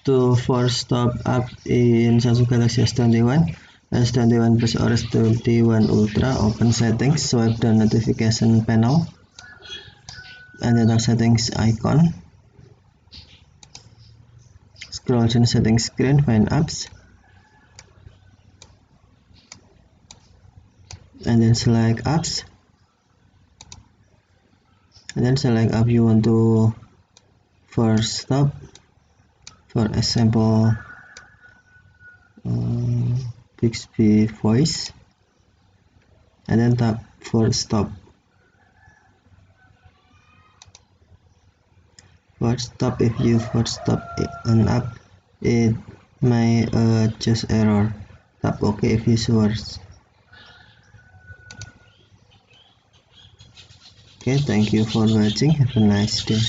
to force stop app in Samsung Galaxy S21, S21 Plus or S21 Ultra. Open settings, swipe down notification panel, and then tap settings icon. Scroll down settings screen, find apps, and then select apps, and then select app you want to force stop. For example, Bixby Voice, and then tap for stop. For stop, if you force stop an app, it may choose error. Tap OK if you sure. Okay, thank you for watching. Have a nice day.